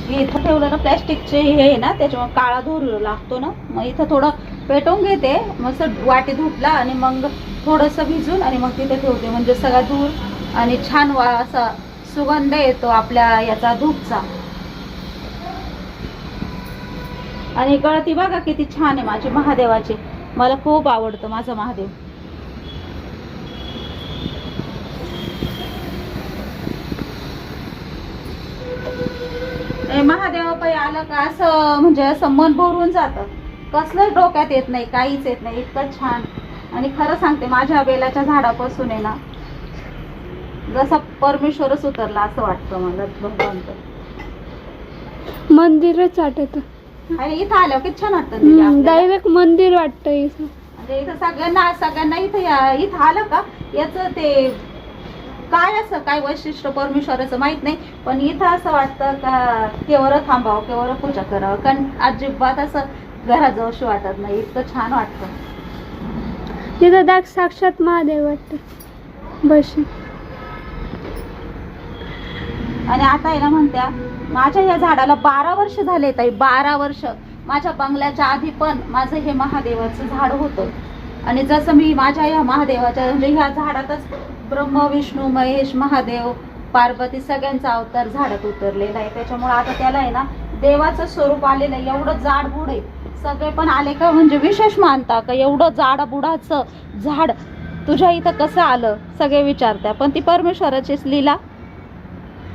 इथं ठेवलं ना प्लॅस्टिकचे हे आहे ना, त्याच्यामुळे काळा धूर लागतो ना. मग इथं थोडं पेटवून घेते, मस्त वाटी धुतला आणि मग थोडंसं भिजून आणि मग तिथे ठेवते. म्हणजे सगळा धूर आणि छान असा सुगंध येतो आपल्या याचा धूपचा. आणि गळती बघा किती छान आहे माझी महादेवाची. मला खूप आवडतं माझा महादेव. महादेवा पायी आलं का असं म्हणजे असं मन भरून जातं. कसलंच डोक्यात येत नाही, काहीच येत नाही, इतकं छान. आणि खरं सांगते माझ्या बेलाच्या झाडापासून आहे ना जसा परमेश्वरच उतरला असं वाटतं मला. भगवंत मंदिरच वाटत. आणि इथं आल्यावर किती छान वाटतं. डायरेक्ट मंदिर वाटतं इथं. म्हणजे इथं सगळ्यांना इथं आलं का याचं ते काय असं काय वैशिष्ट्य परमेश्वराचं माहित नाही, पण इथं असं वाटतं का केवळ थांबावं, केवळ पूजा करावं. कारण अजिबात असं घराजवळशी वाटत नाही, इतकं छान वाटतं. तिथं साक्षात महादेव वाटतं बशी. आणि आता आहे ना म्हणत्या माझ्या या झाडाला 12 वर्ष झाले ताई, 12 वर्ष. माझ्या बंगल्याच्या आधी पण माझं हे महादेवाचं झाड होतं. आणि जसं मी माझ्या या महादेवाच्या म्हणजे ह्या झाडातच ब्रह्म विष्णू महेश महादेव पार्वती सगळ्यांचा अवतार झाडात उतरलेला आहे. त्याच्यामुळे आता त्याला आहे ना देवाचं स्वरूप आलेलं आहे. एवढं जाड बुड आहे. सगळे पण आले का म्हणजे विशेष मानता का एवढं जाड बुडाचं झाड तुझ्या इथं कसं आलं सगळे विचारतात. पण ती परमेश्वराचीच लीला.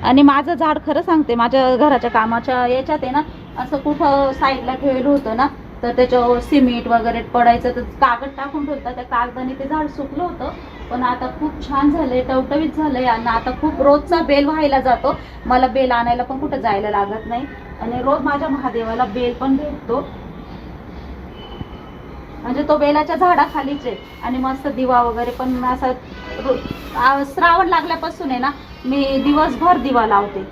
आणि माझं झाड खरं सांगते माझ्या घराच्या कामाच्या याच्यात आहे ना असं कुठं साईडला ठेवलं होतं ना तर त्याच्यावर सिमेंट वगैरे पडायचं तर कागद टाकून ठेवतात. त्या कागदाने ते झाड सुकलं होतं. पण आता खूप छान झालंय, टवटवीत झालंय. आणि आता खूप रोजचा बेल व्हायला जातो. मला बेल आणायला पण कुठं जायला लागत नाही. आणि रोज माझ्या महादेवाला बेल पण भेटतो. म्हणजे तो बेलाच्या झाडाखालीच आहे. आणि मस्त दिवा वगैरे पण असा श्रावण लागल्यापासून आहे ना मी दिवसभर दिवा लावते.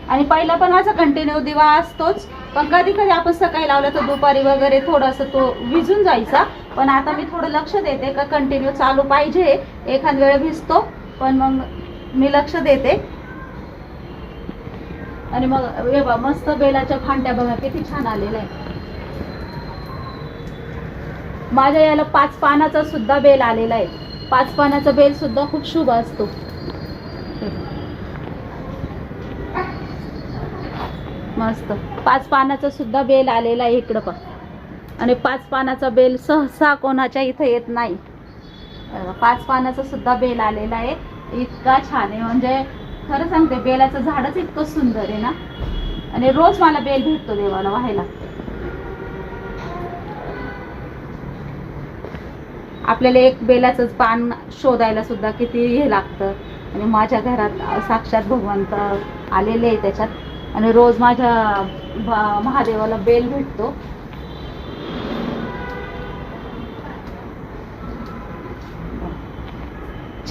आणि पहिला पण माझा कंटिन्यू दिवा असतोच. पण कधी कधी आपण सकाळी लावलं तर दुपारी वगैरे थोडंसं तो विझून जायचा. पण आता मी थोडं लक्ष देते का कंटिन्यू चालू पाहिजे. एखाद वेळ भिजतो पण मग मी लक्ष देते. आणि मग हे बघा मस्त बेलाच्या फांट्या बघा किती छान आलेल्या आहे. माझ्या याला 5 पानाचा सुद्धा बेल आलेला आहे. 5 पानाचा बेल सुद्धा खूप शुभ असतो. मस्त 5 पानाचा सुद्धा बेल आलेला आहे इकडं पण. आणि 5 पानाचा बेल सहसा कोणाच्या इथं येत नाही. 5 पानाचा सुद्धा बेल आलेला आहे. इतका छान आहे म्हणजे खरं सांगते बेलाचं झाडच इतकं सुंदर आहे ना. आणि रोज मला बेल भेटतो देवाला व्हायला. आपल्याला एक बेलाचं पान शोधायला सुद्धा किती हे लागतं. आणि माझ्या घरात साक्षात भगवंत आलेले आहे त्याच्यात. आणि रोज माझ्या महादेवाला बेल भेटतो.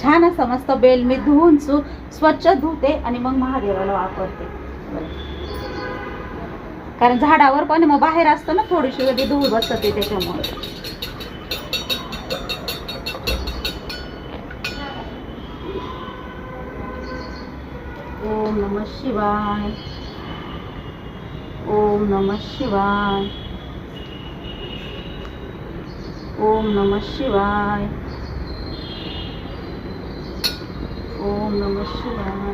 छान असं मस्त बेल मी धुवून स्वच्छ धुते आणि मग महादेवाला वापरते. कारण झाडावर पण मग बाहेर असतं ना थोडीशी कधी धूळ बसते त्याच्यामुळे. ओम नमः शिवाय. ओम नमः शिवाय. ओम नमः शिवाय. ओम नमः शिवाय.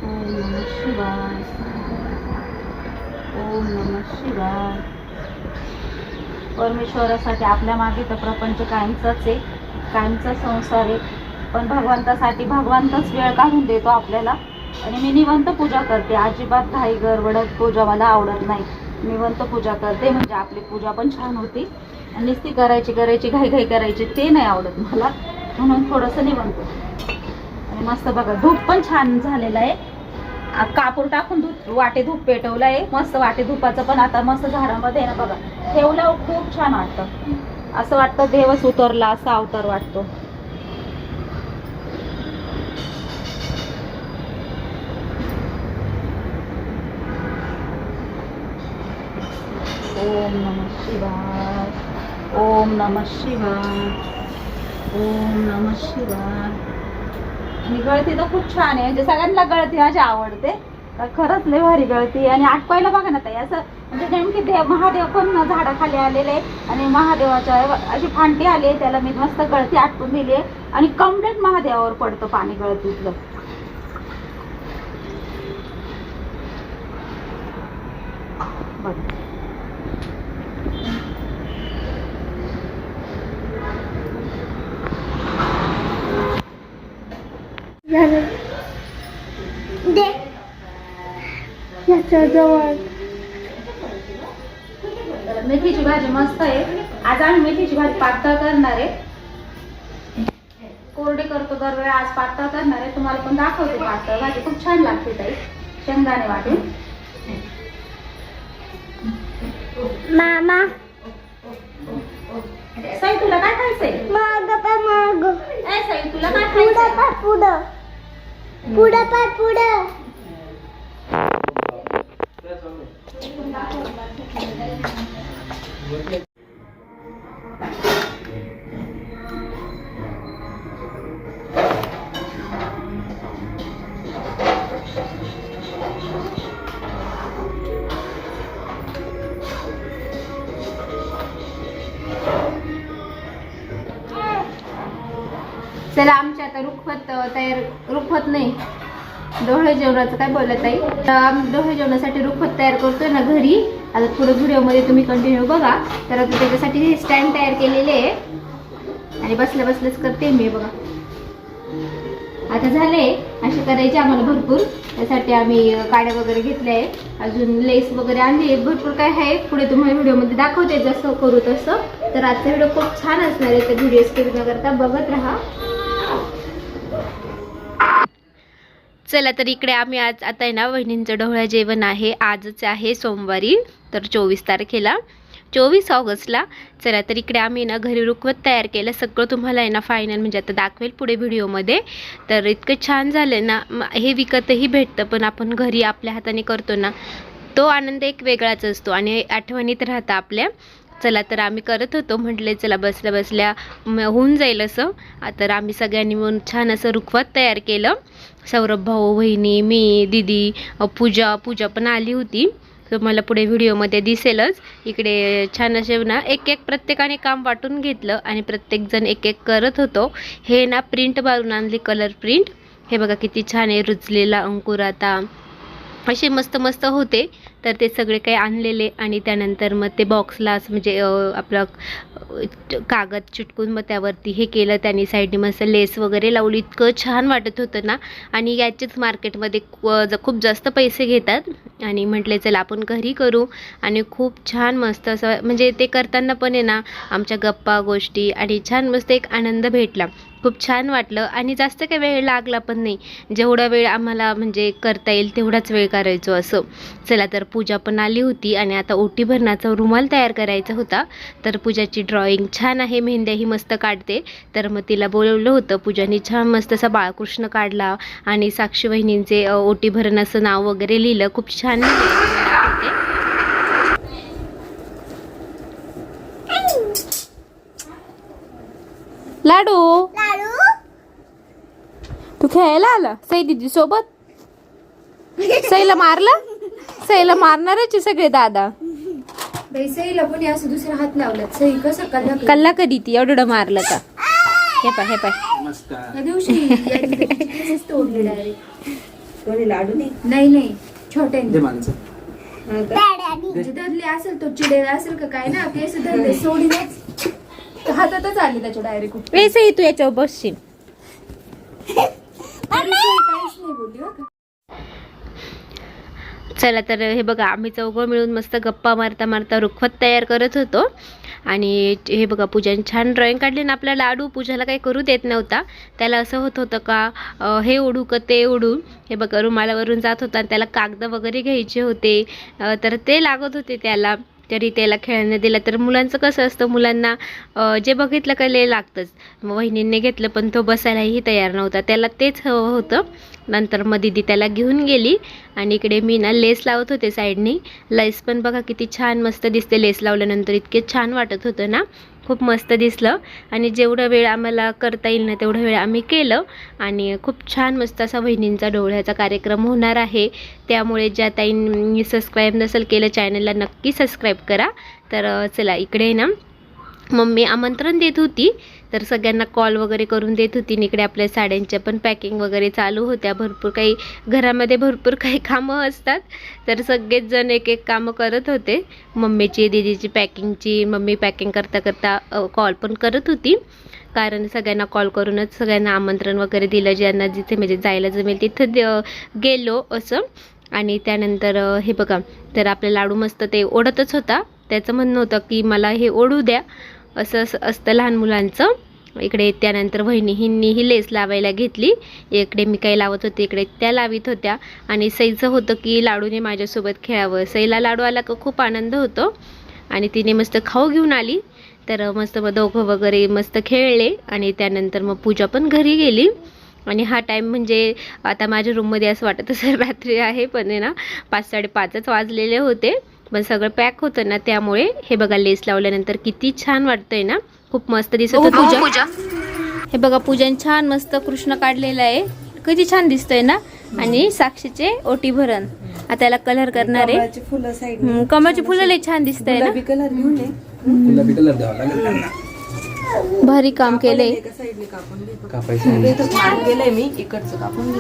ओम नमः शिवाय. ओम नमः शिवाय. परमेश्वरासाठी आपल्या मागे तर प्रपंच कायमचाच आहे, कायमचा संसार आहे. पण भगवंतासाठी भगवंतच वेळ काढून देतो आपल्याला. आणि मी निवंत पूजा करते. अजिबात घाई गडबडत पूजा मला आवडत नाही. निवंत पूजा करते म्हणजे आपली पूजा पण छान होती. आणि ती करायची घाई करायची ते नाही आवडत मला. म्हणून थोडंसं निवंत. आणि मस्त बघा धूप पण छान झालेलं आहे. कापूर टाकून वाटे धूप पेटवलं आहे. मस्त वाटे धूपाचं पण आता मस्त झाडामध्ये ना बघा ठेवलं खूप छान वाटतं. असं वाटतं देवच उतरला असा अवतार वाटतो. ओम नमः शिवाय. ओम नमः शिवाय. ओम नमः शिवाय. आणि गळती तर खूप छान आहे, म्हणजे सगळ्यांना गळती माझी आवडते. तर खरंच लय भारी गळती. आणि आटपायला बघा ना ताई, असं म्हणजे नेमकी महादेव पण झाडाखाली आलेले आणि महादेवाच्या अशी फांटी आली आहे, त्याला मी मस्त गळती आटपून दिली आहे आणि कम्प्लीट महादेवावर पडतं पाणी गळतीतलं. बघा याच्या जवळ मेथीची भाजी मस्त आहे. आज आम्ही मेथीची भाजी पातळ करणार आहे, कोरडी करतो दरवेळी, आज पातळ करणार आहे. तुम्हाला पण दाखवते पातळ भाजी, खूप छान लागते ताई, शेंगदाणे वाटून. मामा साई तुला काय खायचंय? माग पण माग ए साई तुला काय खायचंय? पुढं पुढं पाय पुढं. चला आमच्या आता रुखवत नाही, डोळे जेवणाचं काय बोलत आहे. आम्ही डोळे जेवणासाठी रुखवत तयार करतोय ना घरी. आता पुढे व्हिडिओमध्ये तुम्ही कंटिन्यू बघा. तर आता त्याच्यासाठी स्टँड तयार केलेले आहे आणि बसल्या बसल्याच करते मी. बघा आता झाले असे करायचे आम्हाला भरपूर. त्यासाठी आम्ही काड्या वगैरे घेतल्या आहे, अजून लेस वगैरे आणली आहे, भरपूर काय आहे. पुढे तुम्हाला व्हिडिओमध्ये दाखवते जसं करू तसं. तर आजचा व्हिडिओ खूप छान असणार आहे, तर व्हिडिओ स्किप न करता बघत राहा. चला तर इकडे आम्ही आज आता आहे ना वहिनींचं ढोळ्या जेवण आहे. आजच आहे सोमवारी, तर 24 तारखेला 24 ऑगस्टला. चला तर इकडे आम्ही ना घरी रुखवत तयार केलं, सगळं तुम्हाला आहे ना फायनल म्हणजे आता दाखवेल पुढे व्हिडिओमध्ये. तर इतकं छान झालं ना, हे विकतही भेटतं पण आपण घरी आपल्या हाताने करतो ना, तो आनंद एक वेगळाच असतो आणि आठवणीत राहतं आपल्या. चला तर आम्ही करत होतो, म्हटले चला बसल्या बसल्या होऊन जाईल असं. तर आम्ही सगळ्यांनी मिळून छान असं रुखवत तयार केलं. सौरभ भाऊ, वहिनी, मी, दीदी, पूजा पण आली होती. तर मला पुढे व्हिडिओमध्ये दिसेलच. इकडे छान असे ना एक प्रत्येकाने काम वाटून घेतलं आणि प्रत्येकजण एक करत होतो. हे ना प्रिंट मारून आणली, कलर प्रिंट. हे बघा किती छान आहे, रुजलेला अंकुर आता असे मस्त मस्त होते. तर ते सगळे काही आणलेले आणि त्यानंतर मग ते बॉक्सला असं म्हणजे आपलं कागद चिटकून मग त्यावरती हे केलं. त्यांनी साईडने मस्त लेस वगैरे लावली. इतकं छान वाटत होतं ना. आणि याचेच मार्केटमध्ये खूप जास्त पैसे घेतात आणि म्हटले चला आपण घरी करू. आणि खूप छान मस्त असं म्हणजे ते करताना पण आहे ना आमच्या गप्पा गोष्टी आणि छान मस्त एक आनंद भेटला. खूप छान वाटलं आणि जास्त काही वेळ लागला पण नाही. जेवढा वेळ आम्हाला म्हणजे करता येईल तेवढाच वेळ करायचो असं. चला तर पूजा पण आली होती आणि आता ओटी भरण्याचा रुमाल तयार करायचा होता. तर पूजाची ड्रॉइंग छान आहे, मेहंद्याही मस्त काढते. तर मग तिला बोलवलं होतं. पूजाने छान मस्त असा बाळकृष्ण काढला आणि साक्षी वहिनींचे ओटी भरण्याचं नाव वगैरे लिहिलं. खूप छान होते. लाडू तू खेळायला आला सई दीदी सोबत? सईला मारलं? सईला मारणारच आहे सगळे दादा. सईला कोणी असं दुसरा हात लावला, सई कसं कल्ला कधी ती एवढं मारलं का? हे पाय त्या दिवशी तोडले डायरेक्ट. नाही छोटे धरले असेल, तो चिडेला असेल का काय ना, ते धरले सोडीलाच हातातच आली त्याच्या डायरेक्ट. ए सई तू याच्यावर बसशील. काहीच नाही बोलली बघ. चला तर हे बघा आम्ही चौघं मिळून मस्त गप्पा मारता मारता रुखवत तयार करत होतो. आणि हे बघा पूजाने छान ड्रॉइंग काढली ना. आपला लाडू पूजाला काही करू देत नव्हता. त्याला असं होत होतं का हे उडू का ते उडू. हे बघा रुमालावरून जात होता आणि त्याला कागद वगैरे घ्यायचे होते. तर ते लागत होते त्याला. तरी त्याला खेळायला दिलं. तर मुलांचं कसं असतं, मुलांना जे बघितलं का लय लागतंच. मग वहिनींनी घेतलं पण तो बसायलाही तयार नव्हता, त्याला तेच हवं होतं. नंतर मग दीदी त्याला घेऊन गेली आणि इकडे मी ना लेस लावत होते साईडनी. लेस पण बघा किती छान मस्त दिसते लेस लावल्यानंतर, इतके छान वाटत होतं ना. खूप मस्त दिसलं आणि जेवढा वेळ आम्हाला करता येईल ना तेवढा वेळ आम्ही केलं आणि खूप छान मस्त असा वहिनींचा डोळ्याचा कार्यक्रम होणार आहे. त्यामुळे ज्या ताईंनी सबस्क्राईब नसेल केलं चॅनलला नक्की सबस्क्राईब करा. तर चला इकडे ना मम्मी आमंत्रण देत होती, तर सगळ्यांना कॉल वगैरे करून देत होती. इकडे आपल्या साड्यांच्या पण पॅकिंग वगैरे चालू होत्या. भरपूर काही घरामध्ये भरपूर काही कामं असतात, तर सगळेच जण एक एक कामं करत होते. मम्मीची दीदीची पॅकिंगची, मम्मी पॅकिंग करता करता कॉल पण करत होती, कारण सगळ्यांना कॉल करूनच सगळ्यांना आमंत्रण वगैरे दिलं. ज्यांना जिथे म्हणजे जायला जमेल तिथं गेलो असं. आणि त्यानंतर हे बघा, तर आपला लाडू मस्त ते ओढतच होता. त्याचं म्हणणं होतं की मला हे ओढू द्या, असं असतं लहान मुलांचं. इकडे त्यानंतर वहिनी ही लेस लावायला घेतली. इकडे मी काही लावत होते, इकडे त्या लावित होत्या. आणि सईचं होतं की लाडूने माझ्यासोबत खेळावं. सईला लाडू आला का खूप आनंद होतो आणि तिने मस्त खाऊ घेऊन आली. तर मस्त मग दोघं वगैरे मस्त खेळले आणि त्यानंतर मग पूजा पण घरी गेली. आणि हा टाईम म्हणजे आता माझ्या रूममध्ये असं वाटत असेल रात्री आहे, पण आहे ना 5-5:30च वाजलेले होते. पण सगळं पॅक होतं ना, त्यामुळे हे बघा लेस लावल्यानंतर किती छान वाटतंय ना, खूप मस्त दिसत होतं पूजा. हे बघा पूजन छान मस्त कृष्ण काढलेला आहे, किती छान दिसतंय ना. आणि साक्षीचे ओटी भरण आता याला कलर करणार आहे. कमळाची फुलं लई छान दिसतंय ना. कलर घेऊन ये. गुलाबी कलर द्यावा लागेल त्यांना. भारी काम केलंय. गेलंय मी इकडचं कापून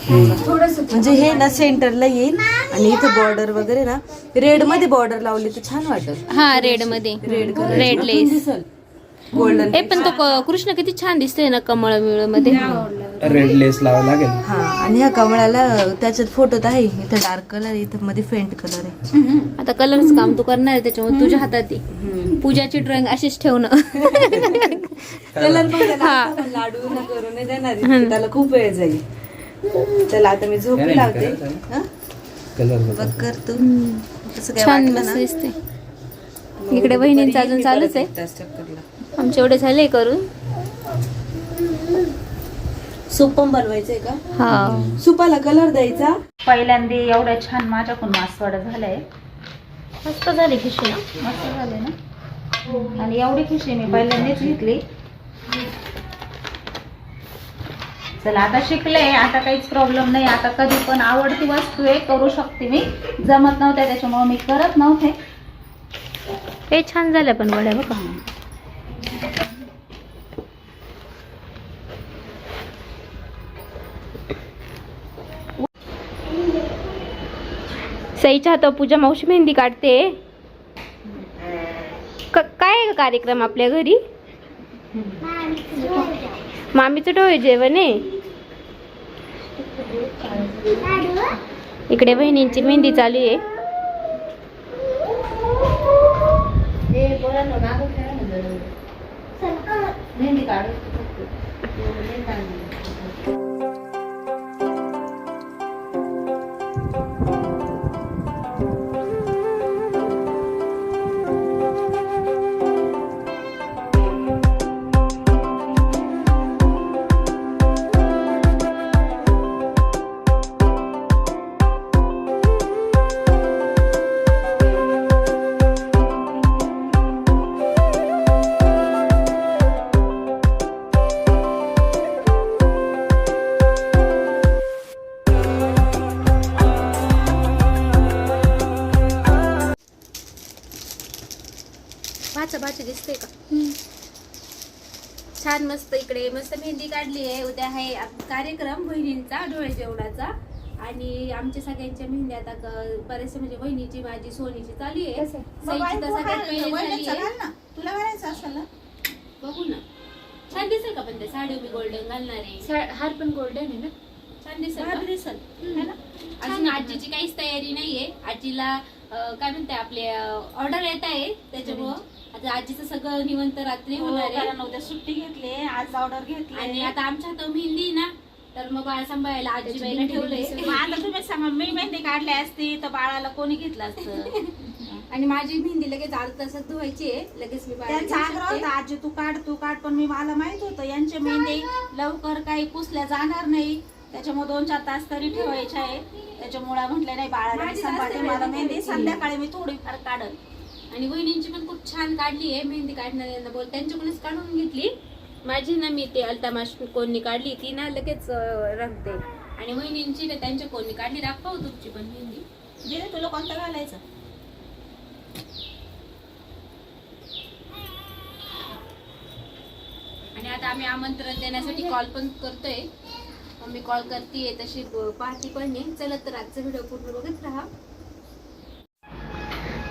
म्हणजे हे ना सेंटरला येईल आणि इथं बॉर्डर वगैरे ना रेड मध्ये बॉर्डर लावली तर छान वाटत. हा रेड मध्ये रेड लेस गोल्डन. हे पण तो कृष्ण किती छान दिसतोय ना कमळ मिळ मध्ये. रेड लेस लावा लागेल. हा आणि ह्या कमळाला त्याच्यात फोटोत आहे, इथं डार्क कलर, इथं मध्ये फेंट कलर आहे. आता कलरच काम तू करणार आहे, त्याच्यामुळे तुझ्या हातात आहे. पूजाची ड्रॉइंग अशीच ठेवणं. कलर पण लाडू न करून देणार, त्याला खूप वेळ जाईल. त्याला आता मी झोपी लावते. कलर बघ कर तू तसं काय छान वाटलं मस्त ना. दिसते. इकडे बहिणींचं अजून चालूच आहे. आमचे एवढे झाले करून. सूप पण बनवायचंय का? हा सुपाला कलर द्यायचा. पहिल्यांदा एवढं छान माझ्याकडून मासवड झालंय. मस्त झाली खिशी ना. मस्त झाले ना. आणि एवढी खिशी मी पहिल्यांदाच घेतली. चला आता शिकले, आता काहीच प्रॉब्लेम नाही. आता कधी पण आवडती वस्तू आहे, करू शकते मी. जमत नव्हत्या त्याच्यामुळे मी करत नव्हते. हे छान झालं पण वड्या बघा. सईच्या हातावर पूजा मावशी मेहंदी काढते. काय आहे कार्यक्रम आपल्या घरी? मामीचं डोळे जेवण आहे. इकडे बहिणींची मेहंदी चालू आहे. मेहंदी काढ. भाची दिसते का छान मस्त. इकडे मस्त मेहंदी काढली आहे. उद्या आहे कार्यक्रम बहिणींचा डोळे जेवणाचा. आणि आमच्या सगळ्यांच्या मेहंदी आता बरेचसे म्हणजे बहिणीची, माझी, सोनीची चालू आहे. सईची तर सगळ्यात पहिली झाली आहे. तुला करायचं असेल ना, बघू ना. छान दिसेल का? पण त्या साडी मी गोल्डन घालणार आहे. हार पण गोल्डन आहे ना. छान दिसेल. अजून आजीची काहीच तयारी नाहीये. आजीला काय म्हणते आपले ऑर्डर येत आहे, त्याच्यामुळं आता आजीचं सगळं निवंत रात्री होणार आहे. उद्या सुट्टी घेतली, आज ऑर्डर घेतली. आणि आता आमच्या हातात मेहंदी ना, तर मग बाळ सांभाळायला आजीबाईला ठेवलंय. आता तुम्ही सांगा, मी मेहंदी काढली असती तर बाळाला कोणी घेतलं असतं. आणि माझी मेहंदी लगेच अर्धा तासात धुवायची आहे. लगेच मी बाळाला त्यांचा घेऊ आग्रह शकते. होता, आजी तू काढ. पण मी मला माहित होतं यांचे मेहंदी लवकर काही पुसल्या जाणार नाही, त्याच्यामुळे 2-4 तास तरी ठेवायचे आहे. त्याच्यामुळे म्हटलं नाही बाळाला मी सांभाळते, मला मेहंदी संध्याकाळी मी थोडीफार काढल. आणि वहिनींची पण खूप छान काढली आहे. मेहंदी काढणाऱ्यांना बोल त्यांच्याकडूनच काढून घेतली. माझी ना मी ते अल्तामाश कोणी काढली ती ना लगेच रंगते. आणि वहिनींची ना त्यांच्या कोणी काढली. दाखवा तुमची पण मेहंदी. जे तुला कोणता घालायचा? आणि आता आम्ही आमंत्रण देण्यासाठी कॉल पण करतोय. मम्मी कॉल करते तशी पाहती पण नाही. चला तर आजचा व्हिडिओ पूर्ण बघत राहा.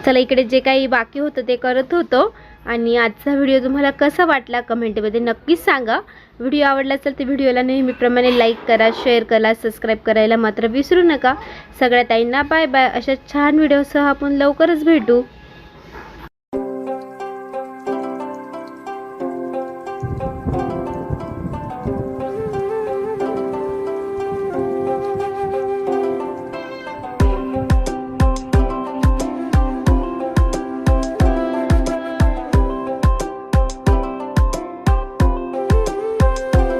चला इकडे जे काही बाकी होतं ते करत होतो. आणि आजचा व्हिडिओ तुम्हाला कसा वाटला कमेंटमध्ये नक्कीच सांगा. व्हिडिओ आवडला असेल तर व्हिडिओला नेहमीप्रमाणे लाईक करा, शेअर करा, सबस्क्राईब करायला मात्र विसरू नका. सगळ्या ताईंना बाय बाय. अशा छान व्हिडिओसह आपण लवकरच भेटू.